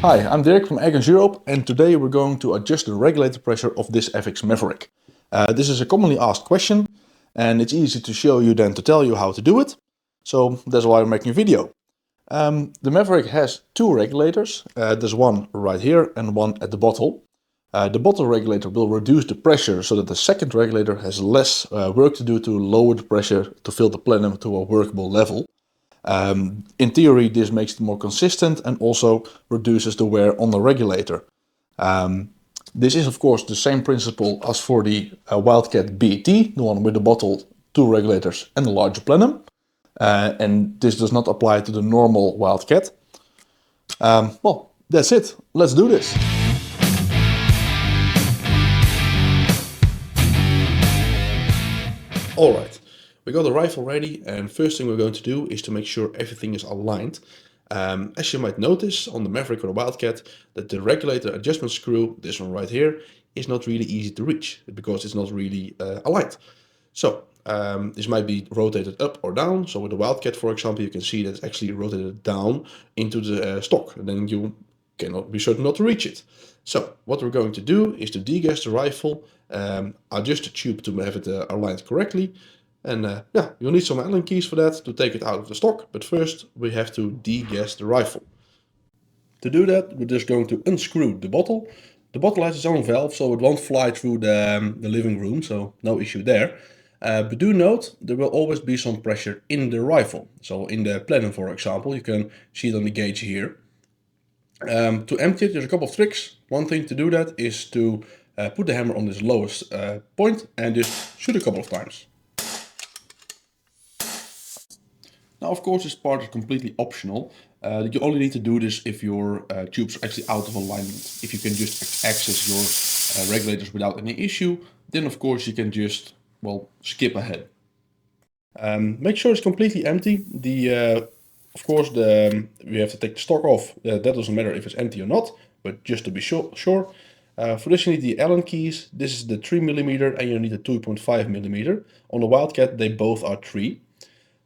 Hi, I'm Dirk from Airgunseurope, and today we're going to adjust the regulator pressure of this FX Maverick. This is a commonly asked question, and it's easy to show you than to tell you how to do it. So that's why I'm making a video. The Maverick has two regulators. There's one right here and one at the bottle. The bottle regulator will reduce the pressure so that the second regulator has less work to do to lower the pressure to fill the plenum to a workable level. In theory, this makes it more consistent and also reduces the wear on the regulator. This is of course the same principle as for the Wildcat BT, the one with the bottle, two regulators and a larger plenum. And this does not apply to the normal Wildcat. Well, that's it. Let's do this. Alright, we got the rifle ready, and first thing we're going to do is to make sure everything is aligned. As you might notice on the Maverick or the Wildcat, that the regulator adjustment screw, this one right here, is not really easy to reach because it's not really aligned. So this might be rotated up or down. So with the Wildcat, for example, you can see that it's actually rotated down into the stock, and then you cannot be certain not to reach it. So what we're going to do is to degas the rifle, adjust the tube to have it aligned correctly. And yeah, you'll need some Allen keys for that to take it out of the stock. But first we have to degas the rifle. To do that, we're just going to unscrew the bottle. The bottle has its own valve, so it won't fly through the living room, so no issue there. But do note, there will always be some pressure in the rifle. So in the plenum, for example, you can see it on the gauge here. To empty it, there's a couple of tricks. One thing to do that is to put the hammer on this lowest point and just shoot a couple of times. Now, of course, this part is completely optional. You only need to do this if your tubes are actually out of alignment. If you can just access your regulators without any issue, then of course you can just, well, skip ahead. Make sure it's completely empty. Of course, we have to take the stock off. That doesn't matter if it's empty or not, but just to be sure. For this you need the Allen keys. This is the 3mm and you need a 2.5mm. On the Wildcat, they both are 3.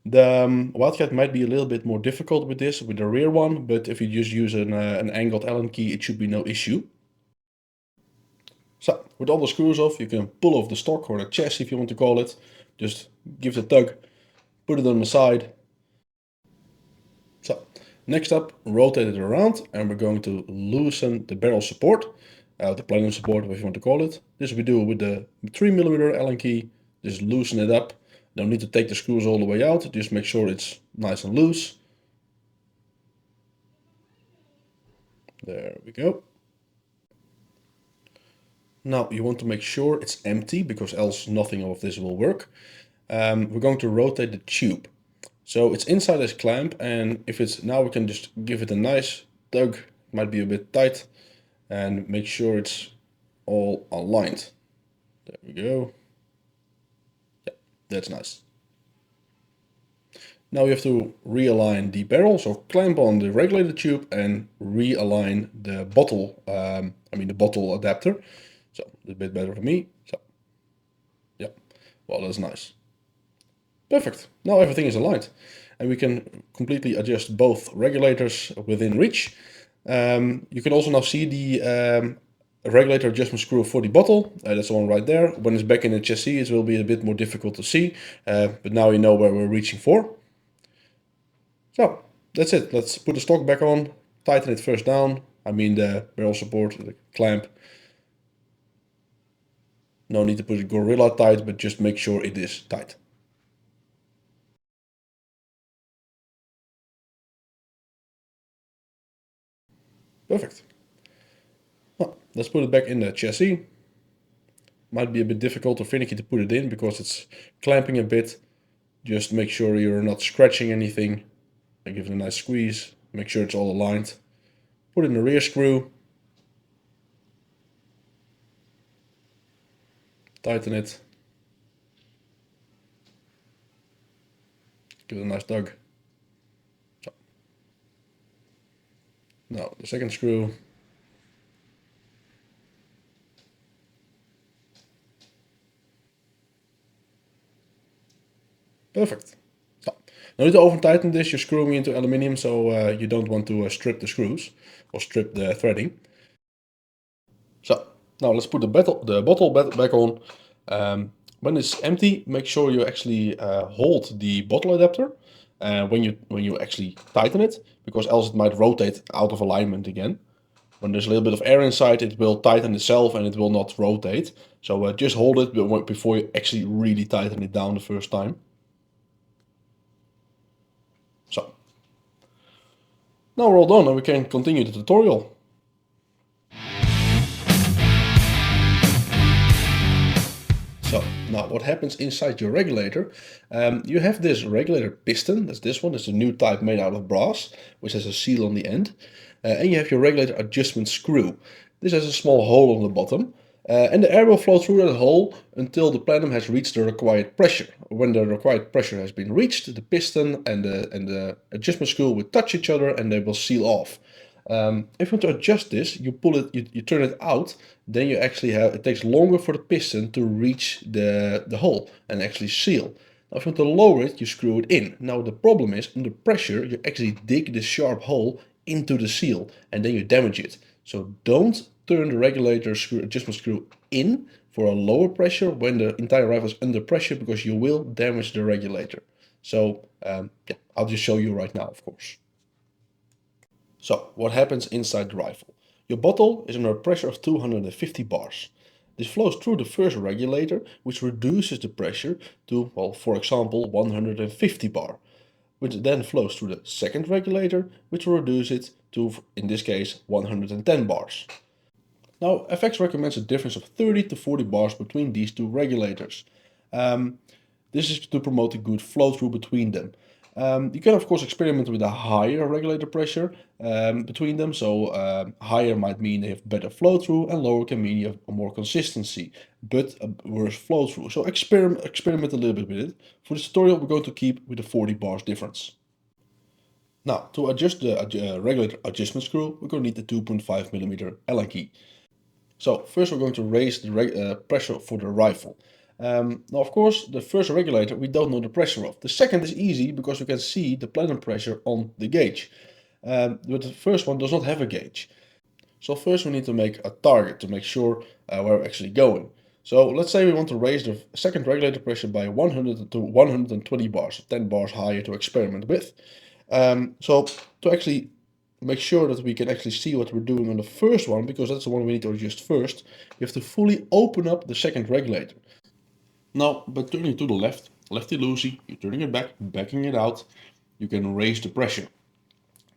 The Wildcat might be a little bit more difficult with this, with the rear one, but if you just use an angled Allen key, it should be no issue. So, with all the screws off, you can pull off the stock or the chassis if you want to call it. Just give it a tug, put it on the side. So, next up, rotate it around and we're going to loosen the barrel support, the plenum support, if you want to call it. This we do with the 3mm Allen key, just loosen it up. Don't need to take the screws all the way out, just make sure it's nice and loose. There we go. Now you want to make sure it's empty because else nothing of this will work. We're going to rotate the tube. So it's inside this clamp, and if it's now we can just give it a nice tug. It might be a bit tight, and make sure it's all aligned. There we go. Yeah, that's nice. Now we have to realign the barrel, so clamp on the regulator tube and realign the bottle, the bottle adapter. So a bit better for me. So yeah, well, that's nice. Perfect. Now everything is aligned and we can completely adjust both regulators within reach. You can also now see the regulator adjustment screw for the bottle. That's the one right there. When it's back in the chassis, it will be a bit more difficult to see, but now you know where we're reaching for. So that's it. Let's put the stock back on, tighten it first down. I mean the barrel support, the clamp. No need to put it gorilla tight, but just make sure it is tight. Perfect. Well, let's put it back in the chassis. Might be a bit difficult or finicky to put it in because it's clamping a bit. Just make sure you're not scratching anything. I give it a nice squeeze. Make sure it's all aligned. Put in the rear screw. Tighten it. Give it a nice tug. So. Now the second screw. Perfect. So, Now to over tighten this, you're screwing into aluminium, so you don't want to strip the screws or strip the threading. So now let's put the bottle back on. When it's empty, make sure you actually hold the bottle adapter when you actually tighten it, because else it might rotate out of alignment again. When there's a little bit of air inside, it will tighten itself and it will not rotate. So just hold it before you actually really tighten it down the first time. So now we're all done and we can continue the tutorial. So now what happens inside your regulator, you have this regulator piston, that's this one, it's a new type made out of brass, which has a seal on the end. And you have your regulator adjustment screw. This has a small hole on the bottom, and the air will flow through that hole until the plenum has reached the required pressure. When the required pressure has been reached, the piston and the adjustment screw will touch each other and they will seal off. If you want to adjust this, you pull it, you turn it out, then you actually have, it takes longer for the piston to reach the hole and actually seal. Now if you want to lower it, you screw it in. Now the problem is, under pressure, you actually dig this sharp hole into the seal and then you damage it. So don't turn the regulator adjustment screw in for a lower pressure when the entire rifle is under pressure, because you will damage the regulator. So yeah, I'll just show you right now, of course. So what happens inside the rifle? Your bottle is under a pressure of 250 bars. This flows through the first regulator, which reduces the pressure to, well, for example, 150 bar, which then flows through the second regulator, which will reduce it to, in this case, 110 bars. Now, FX recommends a difference of 30 to 40 bars between these two regulators. This is to promote a good flow through between them. You can of course experiment with a higher regulator pressure between them. So higher might mean they have better flow through, and lower can mean you have more consistency, but a worse flow through. So experiment a little bit with it. For this tutorial, we're going to keep with the 40 bars difference. Now, to adjust the regulator adjustment screw, we're going to need the 2.5mm Allen key. So first we're going to raise the pressure for the rifle. Now of course the first regulator we don't know the pressure of. The second is easy because we can see the plenum pressure on the gauge. But the first one does not have a gauge. So first we need to make a target to make sure where we're actually going. So let's say we want to raise the second regulator pressure by 100 to 120 bars, 10 bars higher to experiment with. So to actually make sure that we can actually see what we're doing on the first one, because that's the one we need to adjust first, you have to fully open up the second regulator. Now, by turning to the left, lefty-loosey, you're turning it back, backing it out, you can raise the pressure.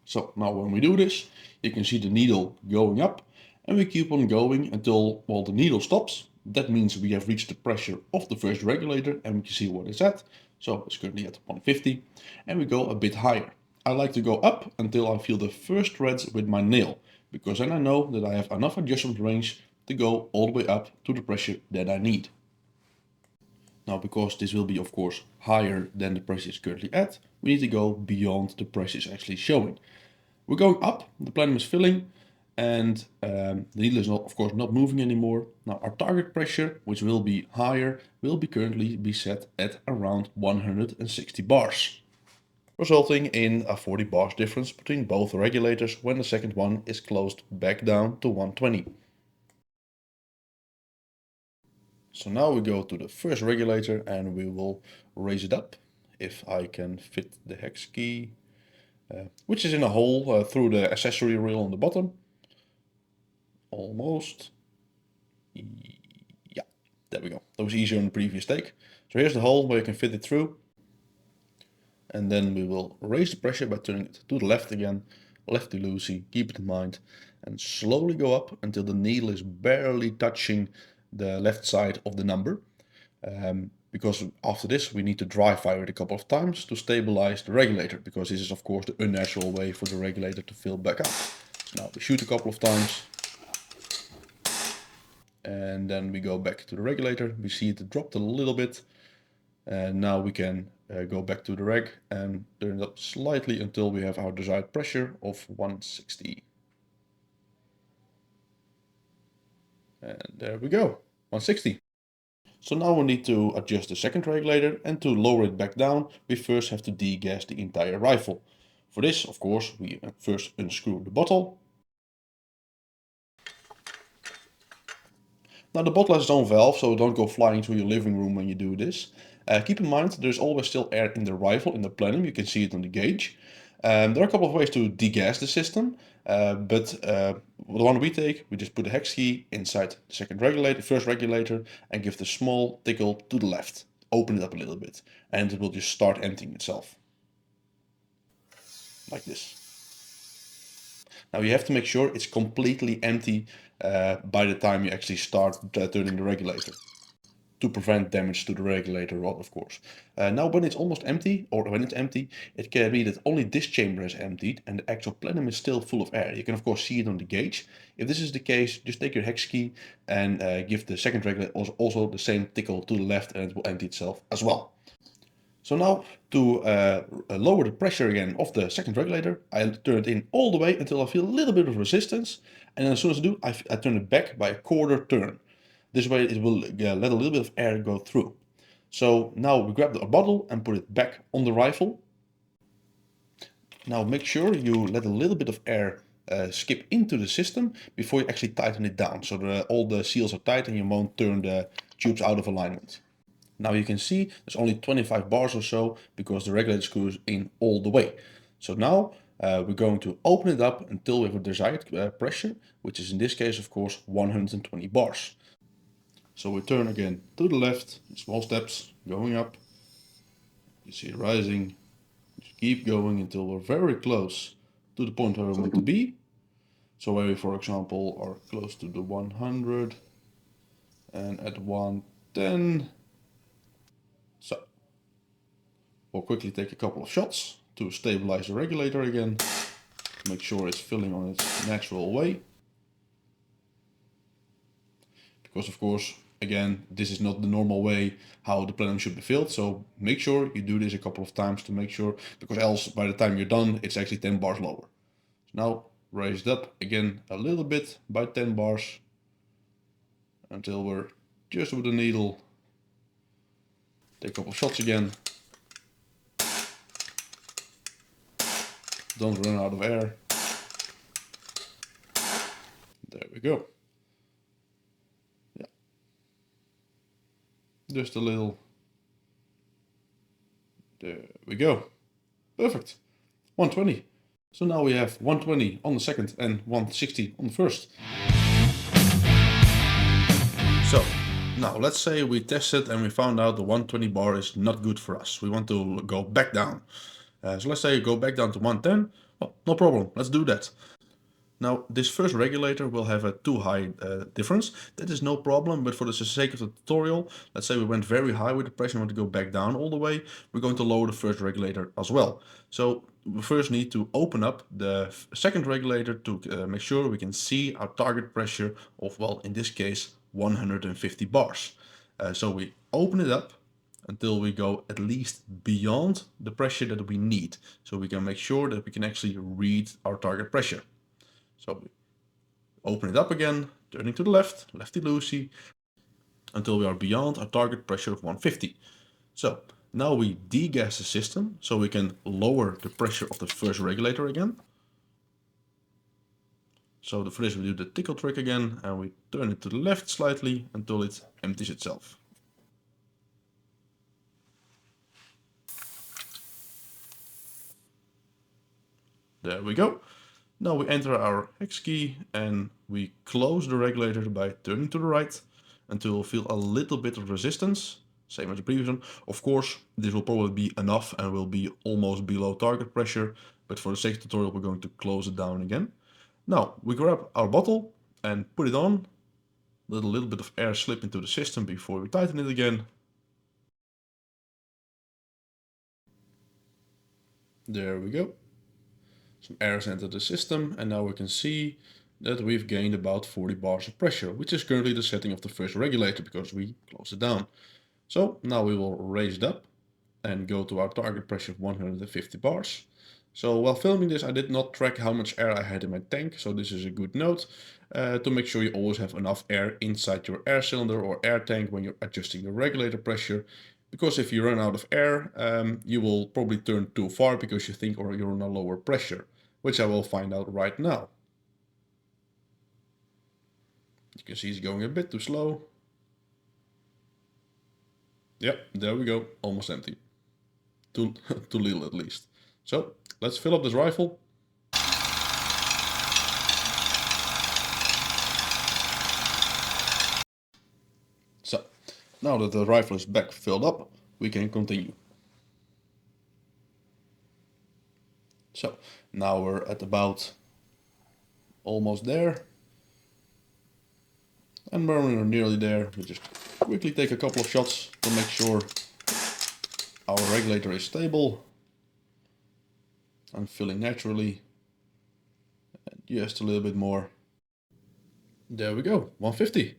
So now when we do this, you can see the needle going up, and we keep on going until, well, the needle stops. That means we have reached the pressure of the first regulator, and we can see what it's at. So it's currently at 150, and we go a bit higher. I like to go up until I feel the first threads with my nail, because then I know that I have enough adjustment range to go all the way up to the pressure that I need. Now, because this will be of course higher than the pressure is currently at, we need to go beyond the pressure is actually showing. We're going up, the plenum is filling, and the needle is not, of course, not moving anymore. Now our target pressure, which will be higher, will be currently be set at around 160 bars, resulting in a 40 bars difference between both regulators when the second one is closed back down to 120. So now we go to the first regulator and we will raise it up, if I can fit the hex key, which is in a hole through the accessory rail on the bottom. Almost. Yeah, there we go. That was easier in the previous take. So here's the hole where you can fit it through. And then we will raise the pressure by turning it to the left again, lefty-loosey, keep it in mind, and slowly go up until the needle is barely touching the left side of the number. Because after this we need to dry fire it a couple of times to stabilize the regulator, because this is of course the unnatural way for the regulator to fill back up. So now we shoot a couple of times, and then we go back to the regulator. We see it dropped a little bit, and now we can go back to the reg and turn it up slightly until we have our desired pressure of 160. And there we go, 160. So now we need to adjust the second regulator, and to lower it back down, we first have to degas the entire rifle. For this, of course, we first unscrew the bottle. Now the bottle has its own valve, so don't go flying through your living room when you do this. Keep in mind there's always still air in the rifle, in the plenum, you can see it on the gauge. There are a couple of ways to degas the system, but the one we take, we just put the hex key inside the second regulator, first regulator, and give the small tickle to the left. Open it up a little bit, and it will just start emptying itself. Like this. Now you have to make sure it's completely empty by the time you actually start turning the regulator, to prevent damage to the regulator rod, of course. Now when it's almost empty, or when it's empty, it can be that only this chamber is emptied and the actual plenum is still full of air. You can of course see it on the gauge. If this is the case, just take your hex key and give the second regulator also the same tickle to the left, and it will empty itself as well. So now to lower the pressure again of the second regulator, I turn it in all the way until I feel a little bit of resistance, and then as soon as I do, I turn it back by a quarter turn. This way it will let a little bit of air go through. So now we grab the bottle and put it back on the rifle. Now make sure you let a little bit of air skip into the system before you actually tighten it down, so that all the seals are tight and you won't turn the tubes out of alignment. Now you can see there's only 25 bars or so because the regulator screws in all the way. So now we're going to open it up until we have a desired pressure, which is in this case of course 120 bars. So we turn again to the left, small steps going up. You see it rising. Just keep going until we're very close to the point where we want to be. So where we, for example, are close to the 100 and at 110. So we'll quickly take a couple of shots to stabilize the regulator again, make sure it's filling on its natural way. Because of course, again, this is not the normal way how the plenum should be filled, so make sure you do this a couple of times to make sure, because else by the time you're done, it's actually 10 bars lower. So now raise it up again a little bit by 10 bars until we're just with the needle. Take a couple of shots again. Don't run out of air. There we go. Yeah. Just a little. There we go. Perfect. 120. So now we have 120 on the second and 160 on the first. So now let's say we tested and we found out the 120 bar is not good for us. We want to go back down. So let's say you go back down to 110. Well, no problem, let's do that. Now this first regulator will have a too high difference. That is no problem, but for the sake of the tutorial, let's say we went very high with the pressure and want to go back down all the way, we're going to lower the first regulator as well. So we first need to open up the second regulator to make sure we can see our target pressure of, well, in this case, 150 bars. So we open it up until we go at least beyond the pressure that we need, so we can make sure that we can actually read our target pressure. So we open it up again, turning to the left, lefty-loosey, until we are beyond our target pressure of 150. So now we degas the system so we can lower the pressure of the first regulator again. So for this we do the tickle trick again and we turn it to the left slightly until it empties itself. There we go. Now we enter our hex key and we close the regulator by turning to the right until we feel a little bit of resistance, same as the previous one. Of course, this will probably be enough and will be almost below target pressure, but for the sake of the tutorial, we're going to close it down again. Now we grab our bottle and put it on, let a little bit of air slip into the system before we tighten it again. There we go. Some air has entered the system and now we can see that we've gained about 40 bars of pressure, which is currently the setting of the first regulator because we closed it down. So now we will raise it up and go to our target pressure of 150 bars. So while filming this, I did not track how much air I had in my tank, so this is a good note to make sure you always have enough air inside your air cylinder or air tank when you're adjusting the regulator pressure. Because if you run out of air, you will probably turn too far because you think or you're on a lower pressure, which I will find out right now. You can see it's going a bit too slow. Yep, there we go, almost empty. Too little at least. So let's fill up this rifle. So now that the rifle is back filled up, we can continue. So now we're at about almost there. And when we're nearly there, we just quickly take a couple of shots to make sure our regulator is stable and filling naturally. And just a little bit more. There we go, 150.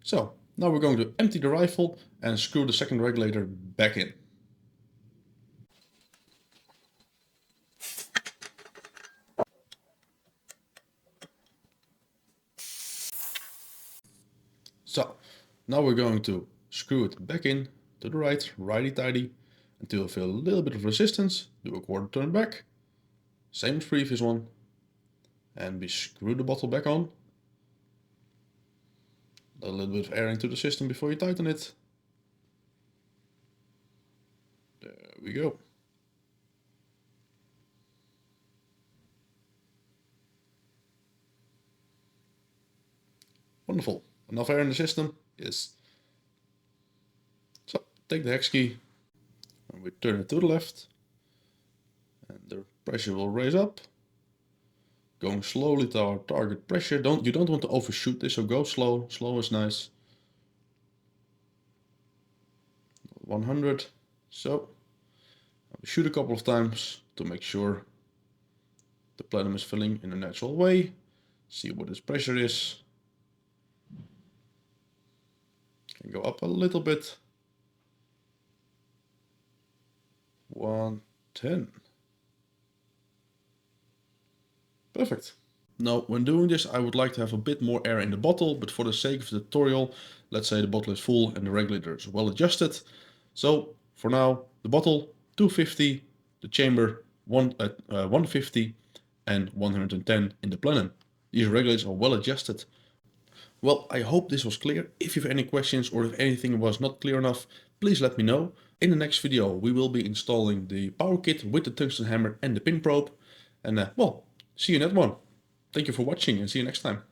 So now we're going to empty the rifle and screw the second regulator back in. So now we're going to screw it back in to the right, righty-tighty, until you feel a little bit of resistance. Do a quarter turn back, same as previous one, and we screw the bottle back on. A little bit of air into the system before you tighten it. There we go. Wonderful. Enough air in the system? Yes. So take the hex key and we turn it to the left. And the pressure will raise up. Going slowly to our target pressure. You don't want to overshoot this, so go slow. Slow is nice. 100. So we shoot a couple of times to make sure the plenum is filling in a natural way. See what its pressure is. Can go up a little bit. 110. Perfect. Now, when doing this, I would like to have a bit more air in the bottle, but for the sake of the tutorial, let's say the bottle is full and the regulator is well adjusted. So for now, the bottle 250, the chamber 150 and 110 in the plenum. These regulators are well adjusted. Well, I hope this was clear. If you have any questions or if anything was not clear enough, please let me know. In the next video, we will be installing the power kit with the tungsten hammer and the pin probe. And well, see you in that one. Thank you for watching and see you next time.